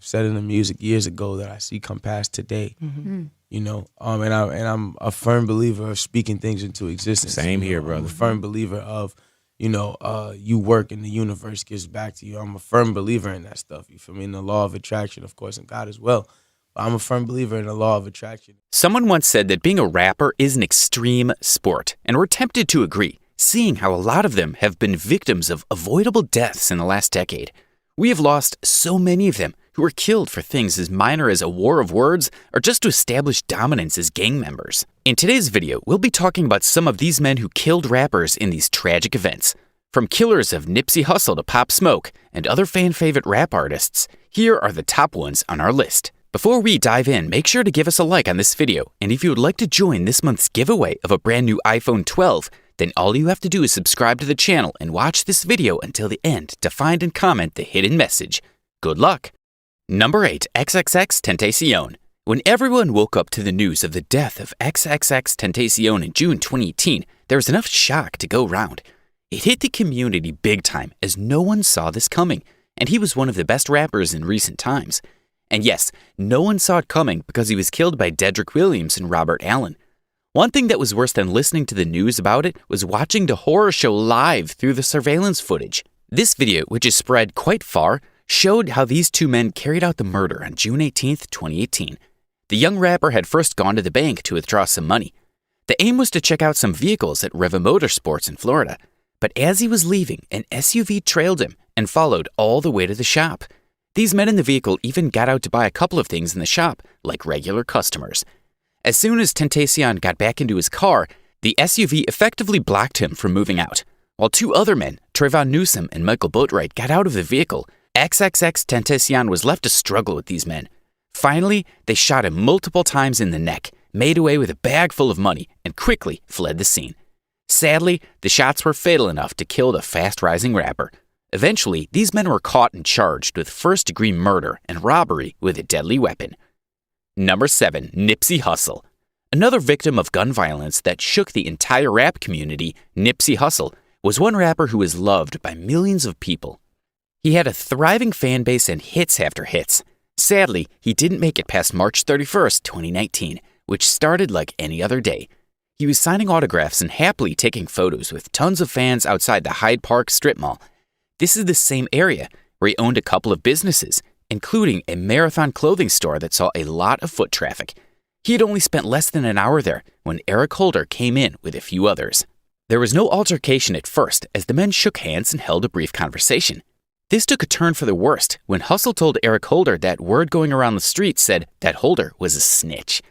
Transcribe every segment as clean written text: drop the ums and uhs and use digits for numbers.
said in the music years ago that I see come past today. You know, and I'm a firm believer of speaking things into existence. Same here, brother. I'm a firm believer of, you work and the universe gives back to you. I'm a firm believer in that stuff. You feel me? In the law of attraction, of course, and God as well. But I'm a firm believer in the law of attraction. Someone once said that being a rapper is an extreme sport, and we're tempted to agree, seeing how a lot of them have been victims of avoidable deaths in the last decade. We have lost so many of them who were killed for things as minor as a war of words or just to establish dominance as gang members. In today's video, we'll be talking about some of these men who killed rappers in these tragic events. From killers of Nipsey Hussle to Pop Smoke and other fan-favorite rap artists, here are the top ones on our list. Before we dive in, make sure to give us a like on this video, and if you would like to join this month's giveaway of a brand new iPhone 12, then all you have to do is subscribe to the channel and watch this video until the end to find and comment the hidden message. Good luck! Number 8. xxxtentacion. When everyone woke up to the news of the death of xxxtentacion in June 2018, there was enough shock to go round. It hit the community big time as no one saw this coming, and he was one of the best rappers in recent times. And yes, no one saw it coming because he was killed by Dedrick Williams and Robert Allen. One thing that was worse than listening to the news about it was watching the horror show live through the surveillance footage. This video, which is spread quite far, showed how these two men carried out the murder on June 18, 2018. The young rapper had first gone to the bank to withdraw some money. The aim was to check out some vehicles at Riva Motorsports in Florida. But as he was leaving, an SUV trailed him and followed all the way to the shop. These men in the vehicle even got out to buy a couple of things in the shop, like regular customers. As soon as Tentacion got back into his car, the SUV effectively blocked him from moving out. While two other men, Trayvon Newsom and Michael Boatwright, got out of the vehicle, xxxtentacion was left to struggle with these men. Finally, they shot him multiple times in the neck, made away with a bag full of money, and quickly fled the scene. Sadly, the shots were fatal enough to kill the fast-rising rapper. Eventually, these men were caught and charged with first-degree murder and robbery with a deadly weapon. Number 7. Nipsey Hussle. Another victim of gun violence that shook the entire rap community, Nipsey Hussle, was one rapper who was loved by millions of people. He had a thriving fan base and hits after hits. Sadly, he didn't make it past March 31st, 2019, which started like any other day. He was signing autographs and happily taking photos with tons of fans outside the Hyde Park strip mall. This is the same area where he owned a couple of businesses, including a Marathon clothing store that saw a lot of foot traffic. He had only spent less than an hour there when Eric Holder came in with a few others. There was no altercation at first as the men shook hands and held a brief conversation. This took a turn for the worst when Hussle told Eric Holder that word going around the street said that Holder was a snitch.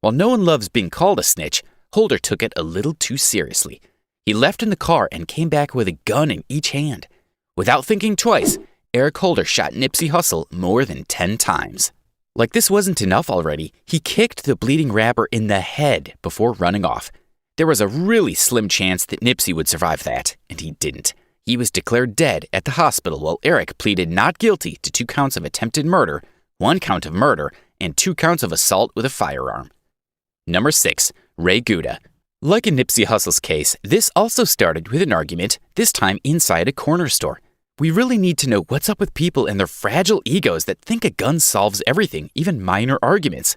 While no one loves being called a snitch, Holder took it a little too seriously. He left in the car and came back with a gun in each hand. Without thinking twice, Eric Holder shot Nipsey Hussle more than 10 times. Like this wasn't enough already, he kicked the bleeding rapper in the head before running off. There was a really slim chance that Nipsey would survive that, and he didn't. He was declared dead at the hospital while Eric pleaded not guilty to 2 counts of attempted murder, 1 count of murder, and 2 counts of assault with a firearm. Number 6. Ray Gouda. Like in Nipsey Hussle's case, this also started with an argument, this time inside a corner store. We really need to know what's up with people and their fragile egos that think a gun solves everything, even minor arguments.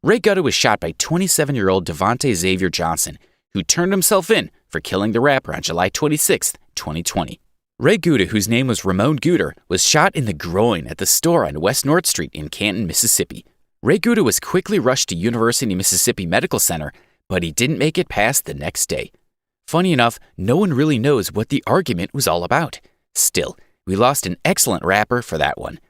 Ray Gouda was shot by 27-year-old Devontae Xavier Johnson, who turned himself in for killing the rapper on July 26, 2020. Ray Gouda, whose name was Ramon Gouda, was shot in the groin at the store on West North Street in Canton, Mississippi. Ray Gouda was quickly rushed to University Mississippi Medical Center, but he didn't make it past the next day. Funny enough, no one really knows what the argument was all about. Still, we lost an excellent rapper for that one.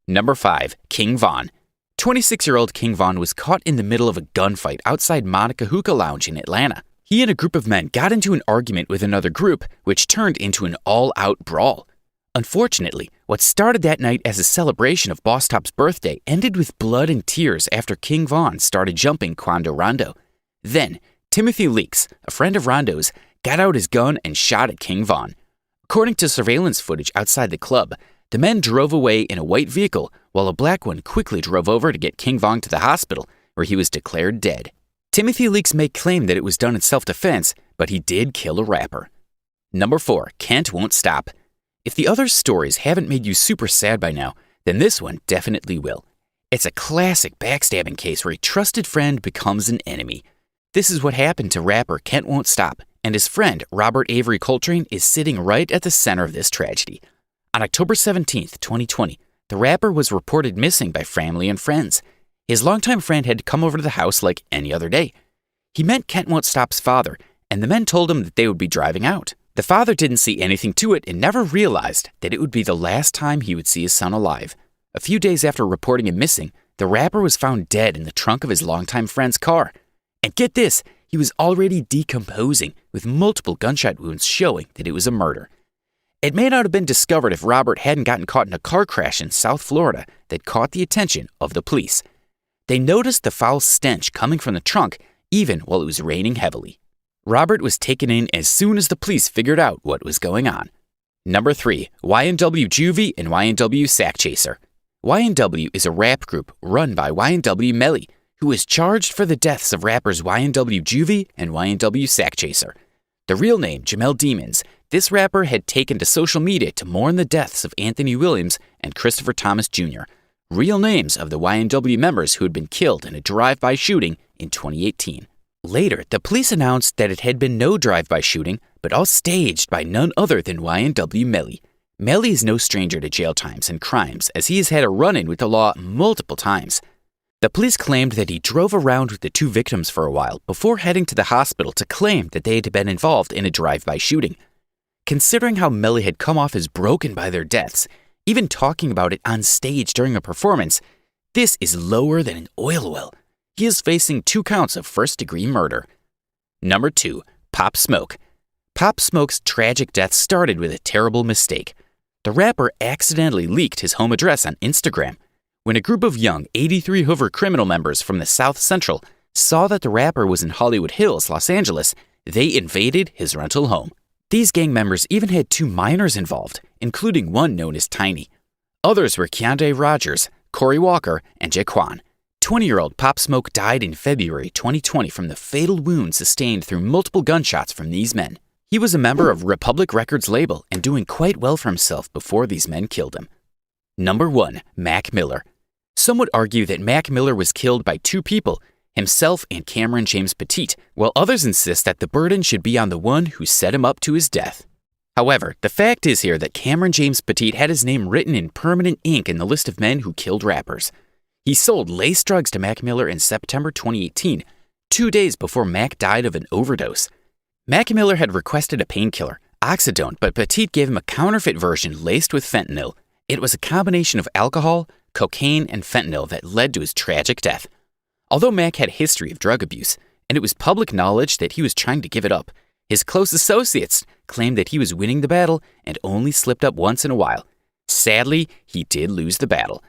Number 5. Kingvon. 26-year-old Kingvon was caught in the middle of a gunfight outside Monica Hookah Lounge in Atlanta. He and a group of men got into an argument with another group, which turned into an all-out brawl. Unfortunately, what started that night as a celebration of Boss Top's birthday ended with blood and tears after Kingvon started jumping Quando Rondo. Then, Timothy Leaks, a friend of Rondo's, got out his gun and shot at Kingvon. According to surveillance footage outside the club, the men drove away in a white vehicle while a black one quickly drove over to get Kingvon to the hospital, where he was declared dead. Timothy Leaks may claim that it was done in self-defense, but he did kill a rapper. Number 4. Kent Won't Stop. If the other stories haven't made you super sad by now, then this one definitely will. It's a classic backstabbing case where a trusted friend becomes an enemy. This is what happened to rapper Kent Won't Stop, and his friend Robert Avery Coltrane is sitting right at the center of this tragedy. On October 17th, 2020, the rapper was reported missing by family and friends. His longtime friend had come over to the house like any other day. He met Kent Won't Stop's father, and the men told him that they would be driving out. The father didn't see anything to it and never realized that it would be the last time he would see his son alive. A few days after reporting him missing, the rapper was found dead in the trunk of his longtime friend's car. And get this, he was already decomposing, with multiple gunshot wounds showing that it was a murder. It may not have been discovered if Robert hadn't gotten caught in a car crash in South Florida that caught the attention of the police. They noticed the foul stench coming from the trunk even while it was raining heavily. Robert was taken in as soon as the police figured out what was going on. Number 3, YNW Juvie and YNW Sack Chaser. YNW is a rap group run by YNW Melly, who is charged for the deaths of rappers YNW Juvie and YNW Sack Chaser. The real name, Jamel Demons, this rapper had taken to social media to mourn the deaths of Anthony Williams and Christopher Thomas Jr., real names of the YNW members who had been killed in a drive-by shooting in 2018. Later, the police announced that it had been no drive-by shooting, but all staged by none other than YNW Melly. Melly is no stranger to jail times and crimes, as he has had a run-in with the law multiple times. The police claimed that he drove around with the two victims for a while before heading to the hospital to claim that they had been involved in a drive-by shooting. Considering how Melly had come off as broken by their deaths, even talking about it on stage during a performance, this is lower than an oil well. He is facing 2 counts of first-degree murder. Number 2, Pop Smoke. Pop Smoke's tragic death started with a terrible mistake. The rapper accidentally leaked his home address on Instagram. When a group of young 83 Hoover criminal members from the South Central saw that the rapper was in Hollywood Hills, Los Angeles, they invaded his rental home. These gang members even had 2 minors involved, including one known as Tiny. Others were Keondae Rogers, Corey Walker, and Jaquan. 20-year-old Pop Smoke died in February 2020 from the fatal wounds sustained through multiple gunshots from these men. He was a member of Republic Records label and doing quite well for himself before these men killed him. Number 1, Mac Miller. Some would argue that Mac Miller was killed by 2 people, himself and Cameron James Petite, while others insist that the burden should be on the one who set him up to his death. However, the fact is here that Cameron James Petite had his name written in permanent ink in the list of men who killed rappers. He sold lace drugs to Mac Miller in September 2018, 2 days before Mac died of an overdose. Mac Miller had requested a painkiller, oxydone, but Petite gave him a counterfeit version laced with fentanyl. It was a combination of alcohol, cocaine, and fentanyl that led to his tragic death. Although Mac had a history of drug abuse, and it was public knowledge that he was trying to give it up, his close associates claimed that he was winning the battle and only slipped up once in a while. Sadly, he did lose the battle.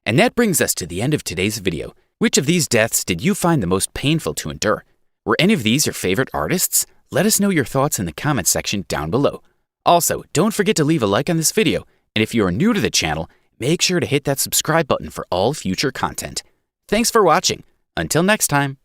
And that brings us to the end of today's video. Which of these deaths did you find the most painful to endure? Were any of these your favorite artists? Let us know your thoughts in the comments section down below. Also, don't forget to leave a like on this video, and if you are new to the channel, make sure to hit that subscribe button for all future content. Thanks for watching. Until next time.